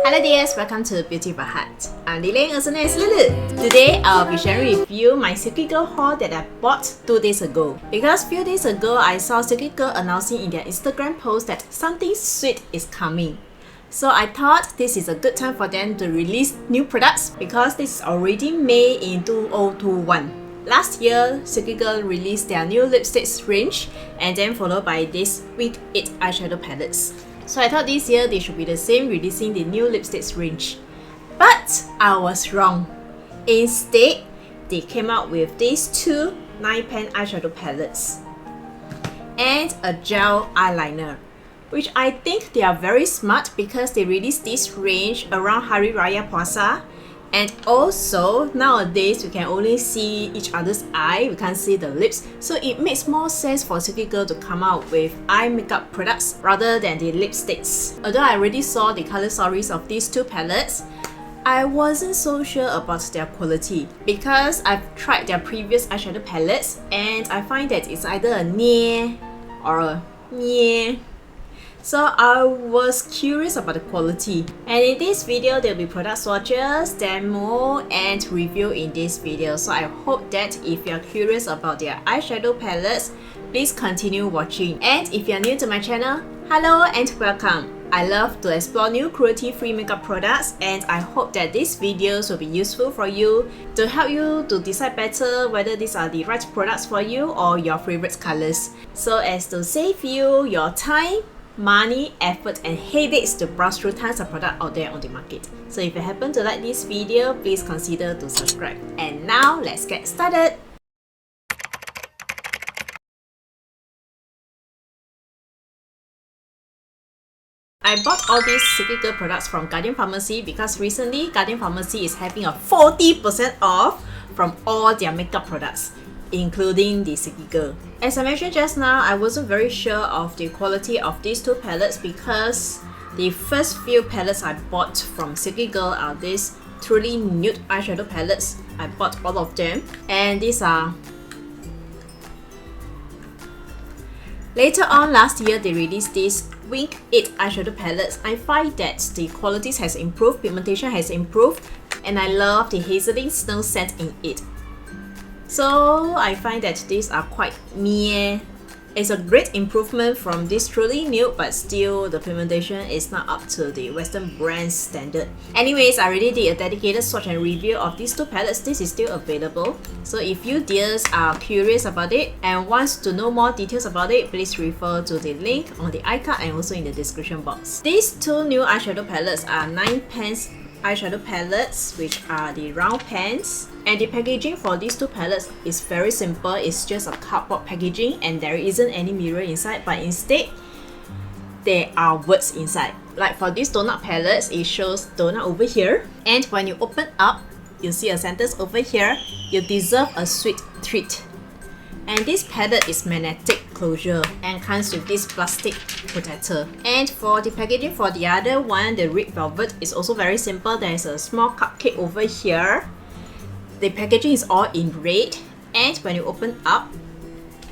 Hello dears, welcome to Beauty by Heart. I'm Lily, also known as Lulu. Today, I'll be sharing with you my Silkygirl haul that I bought 2 days ago. Because few days ago, I saw Silkygirl announcing in their Instagram post that something sweet is coming. So I thought this is a good time for them to release new products because this is already May in 2021. Last year, Silkygirl released their new lipsticks range and then followed by this Wink It eyeshadow palettes. So I thought this year they should be the same, releasing the new lipsticks range. But I was wrong. Instead, they came out with these 2 9-pan eyeshadow palettes and a gel eyeliner, which I think they are very smart because they released this range around Hari Raya Pusa. And also, nowadays, we can only see each other's eye, we can't see the lips. So it makes more sense for Silkygirl to come out with eye makeup products rather than the lipsticks. Although I already saw the color stories of these 2 palettes, I wasn't so sure about their quality because I've tried their previous eyeshadow palettes and I find that it's either a nyeh or a nyeh. So I was curious about the quality, and in this video there will be product swatches, demo and review in this video. So I hope that if you are curious about their eyeshadow palettes, please continue watching. And if you are new to my channel, hello and welcome. I love to explore new cruelty-free makeup products, and I hope that these videos will be useful for you to help you to decide better whether these are the right products for you or your favorite colors, so as to save you your time, money, effort and headaches to browse through tons of products out there on the market. So if you happen to like this video, please consider to subscribe. And now let's get started. I bought all these Silkygirl products from Guardian Pharmacy because recently Guardian Pharmacy is having a 40% off from all their makeup products, including the Silkygirl. As I mentioned just now, I wasn't very sure of the quality of these 2 palettes because the first few palettes I bought from Silkygirl are these truly nude eyeshadow palettes. I bought all of them, and these are... Later on last year, they released these Wink It eyeshadow palettes. I find that the quality has improved, pigmentation has improved, and I love the Hazeling Snow scent in it. So I find that these are quite meh. It's a great improvement from this truly nude, but still the pigmentation is not up to the Western brand standard. Anyways, I already did a dedicated swatch and review of these 2 palettes. This is still available. So if you dears are curious about it and wants to know more details about it, please refer to the link on the iCard and also in the description box. These 2 new eyeshadow palettes are 9-pan eyeshadow palettes, which are the round pans, and the packaging for these 2 palettes is very simple. It's just a cardboard packaging and there isn't any mirror inside, but instead there are words inside. Like for these donut palettes, it shows donut over here, and when you open up, you see a sentence over here: you deserve a sweet treat. And this palette is magnetic closure and comes with this plastic protector. And for the packaging for the other one, the red velvet, is also very simple. There's a small cupcake over here. The packaging is all in red, and when you open up,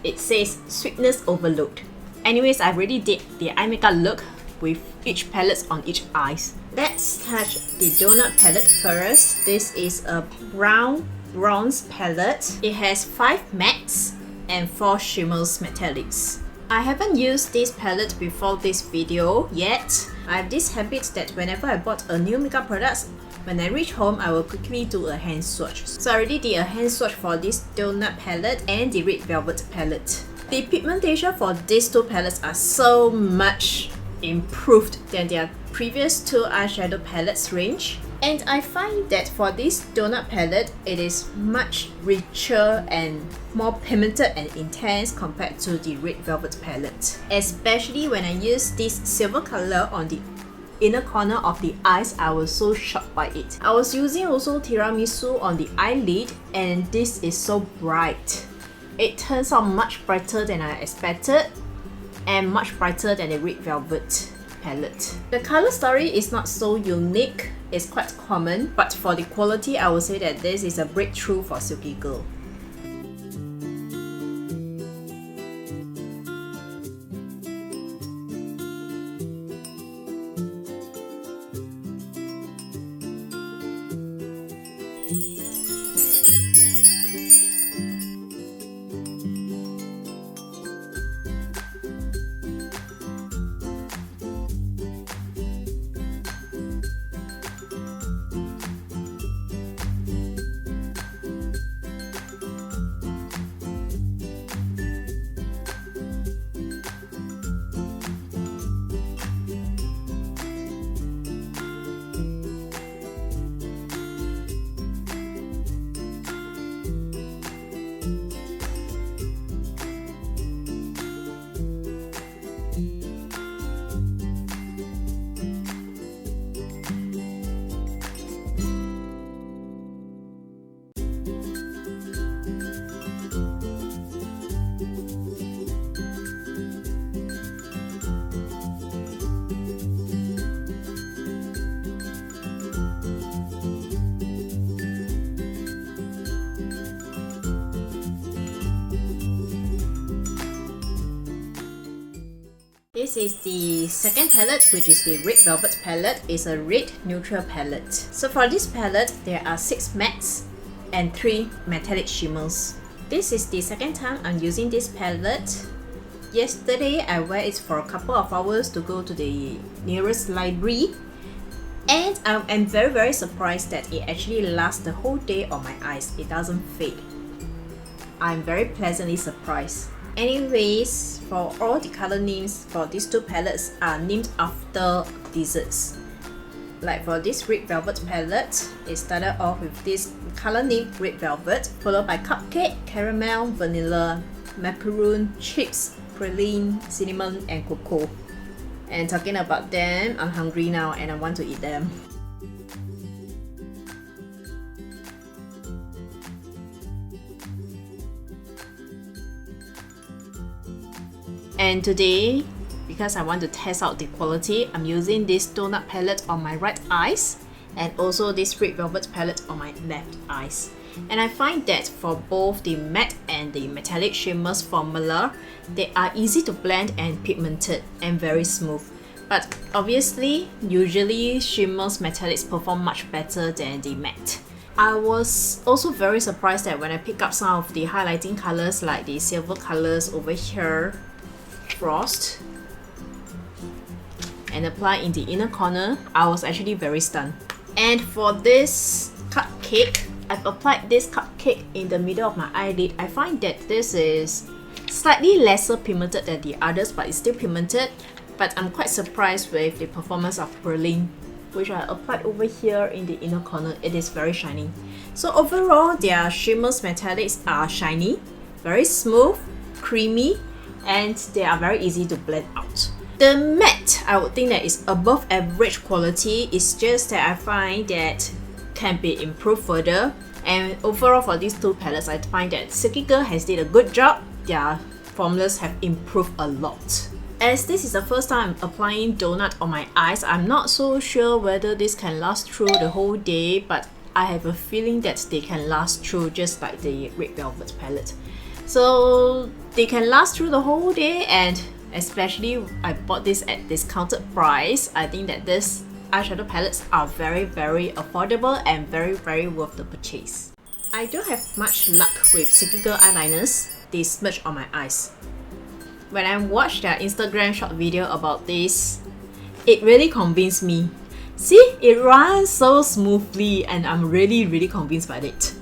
it says sweetness overload. Anyways, I already did the eye makeup look with each palette on each eyes. Let's touch the donut palette first. This is a brown bronze palette. It has 5 mattes and 4 shimmers metallics. I haven't used this palette before this video yet. I have this habit that whenever I bought a new makeup product, when I reach home, I will quickly do a hand swatch. So I already did a hand swatch for this donut palette and the red velvet palette. The pigmentation for these 2 palettes are so much improved than their previous 2 eyeshadow palettes range. And I find that for this donut palette, it is much richer and more pigmented and intense compared to the red velvet palette. Especially when I use this silver color on the inner corner of the eyes, I was so shocked by it. I was using also tiramisu on the eyelid, and this is so bright. It turns out much brighter than I expected and much brighter than the red velvet palette. The color story is not so unique, it's quite common, but for the quality, I would say that this is a breakthrough for Silkygirl. This is the second palette, which is the Red Velvet palette. It's a red neutral palette. So for this palette, there are 6 mattes and 3 metallic shimmers. This is the second time I'm using this palette. Yesterday, I wear it for a couple of hours to go to the nearest library. And I'm very surprised that it actually lasts the whole day on my eyes. It doesn't fade. I'm very pleasantly surprised. Anyways, for all the color names for these 2 palettes are named after desserts. Like for this Red Velvet palette, it started off with this color name Red Velvet, followed by Cupcake, Caramel, Vanilla, Macaroon, Chips, Praline, Cinnamon, and Cocoa. And talking about them, I'm hungry now and I want to eat them. And today, because I want to test out the quality, I'm using this donut palette on my right eyes and also this Red Velvet palette on my left eyes. And I find that for both the matte and the metallic shimmers formula, they are easy to blend and pigmented and very smooth. But obviously, usually shimmers metallics perform much better than the matte. I was also very surprised that when I pick up some of the highlighting colors like the silver colors over here, Frost, and apply in the inner corner, I was actually very stunned. And for this cupcake, I've applied this cupcake in the middle of my eyelid. I find that this is slightly lesser pigmented than the others, but it's still pigmented. But I'm quite surprised with the performance of Praline, which I applied over here in the inner corner. It is very shiny. So overall, their shimmers metallics are shiny, very smooth, creamy, and they are very easy to blend out. The matte, I would think that is above average quality. It's just that I find that can be improved further. And overall for these 2 palettes, I find that Silkygirl has did a good job. Their formulas have improved a lot. As this is the first time I'm applying donut on my eyes, I'm not so sure whether this can last through the whole day, but I have a feeling that they can last through just like the Red Velvet palette. So they can last through the whole day, and especially I bought this at discounted price. I think that this eyeshadow palettes are very affordable and very worth the purchase. I don't have much luck with Silkygirl eyeliners. They smudge on my eyes. When I watched their Instagram short video about this, it really convinced me. See, it runs so smoothly and I'm really convinced by it.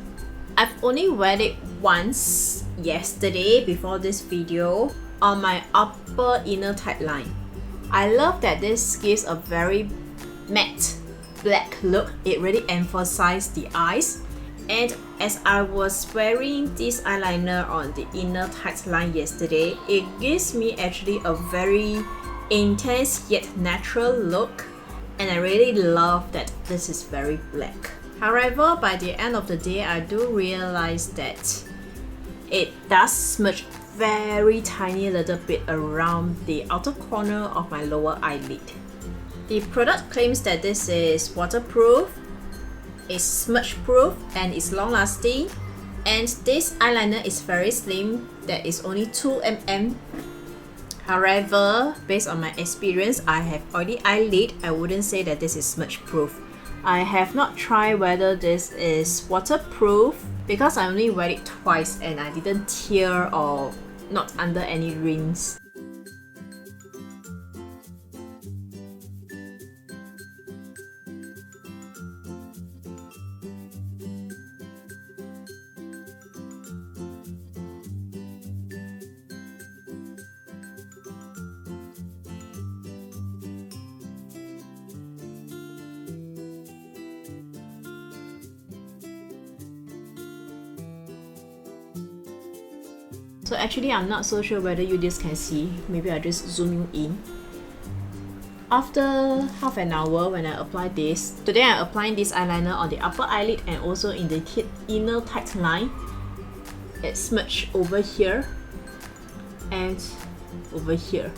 I've only wear it once yesterday before this video on my upper inner tight line. I love that this gives a very matte black look. It really emphasizes the eyes. And as I was wearing this eyeliner on the inner tight line yesterday, it gives me actually a very intense yet natural look. And I really love that this is very black. However, by the end of the day, I do realize that it does smudge very tiny little bit around the outer corner of my lower eyelid. The product claims that this is waterproof, it's smudge proof, and it's long lasting. And this eyeliner is very slim, that is only 2 mm. However, based on my experience, I have oily eyelid. I wouldn't say that this is smudge proof. I have not tried whether this is waterproof because I only wear it twice and I didn't tear or not under any rinse. So actually, I'm not so sure whether you just can see. Maybe I'll just zoom you in. After half an hour when I apply this, today I'm applying this eyeliner on the upper eyelid and also in the inner tight line. It's smudged over here and over here.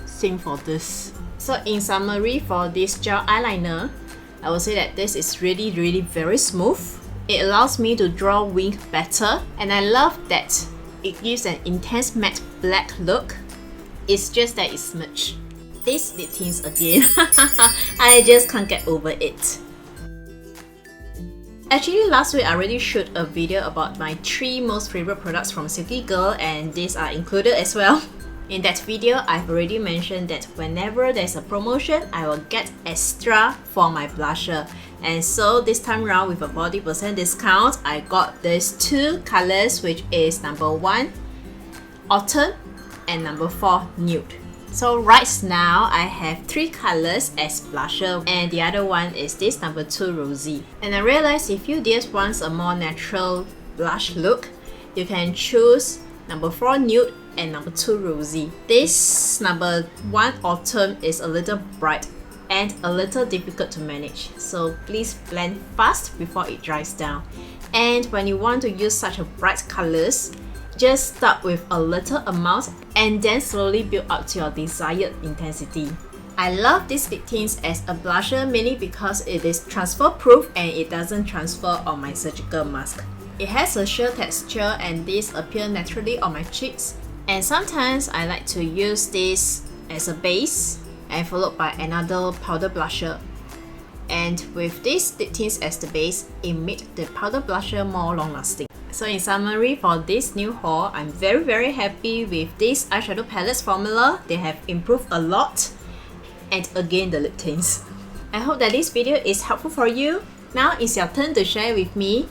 Same for this. So in summary, for this gel eyeliner, I would say that this is really very smooth. It allows me to draw wing better, and I love that it gives an intense matte black look. It's just that it's smudged. These lip tints again. I just can't get over it. Actually, last week I already shot a video about my 3 most favorite products from Silkygirl, and these are included as well. In that video, I've already mentioned that whenever there's a promotion, I will get extra for my blusher. And so this time around, with a 40% discount, I got these 2 colors, which is number 1 Autumn and number 4 Nude. So right now, I have 3 colors as blusher, and the other one is this number 2 Rosy. And I realized if you just want a more natural blush look, you can choose number 4 Nude and number 2 Rosy. This number 1 Autumn is a little bright and a little difficult to manage, so please blend fast before it dries down. And when you want to use such a bright colors, just start with a little amount and then slowly build up to your desired intensity. I love this lip tint as a blusher mainly because it is transfer proof and it doesn't transfer on my surgical mask. It has a sheer texture and these appear naturally on my cheeks. And sometimes I like to use this as a base and followed by another powder blusher. And with this lip tint as the base, it made the powder blusher more long lasting. So in summary, for this new haul, I'm very happy with this eyeshadow palettes formula. They have improved a lot. And again, the lip tints. I hope that this video is helpful for you. Now it's your turn to share with me.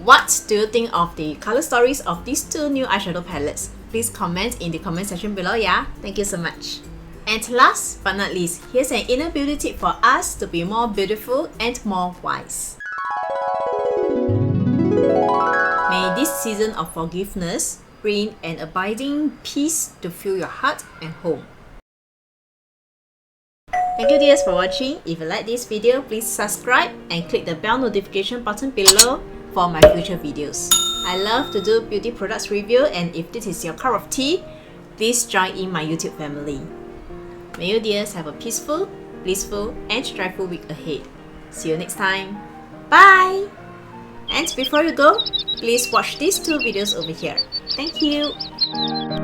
What do you think of the color stories of these 2 new eyeshadow palettes? Please comment in the comment section below, yeah? Thank you so much. And last but not least, here's an inner beauty tip for us to be more beautiful and more wise. May this season of forgiveness bring an abiding peace to fill your heart and home. Thank you dears for watching. If you like this video, please subscribe and click the bell notification button below for my future videos. I love to do beauty products review, and if this is your cup of tea, please join in my YouTube family. May you dears have a peaceful, blissful and joyful week ahead. See you next time. Bye! And before you go, please watch these 2 videos over here. Thank you!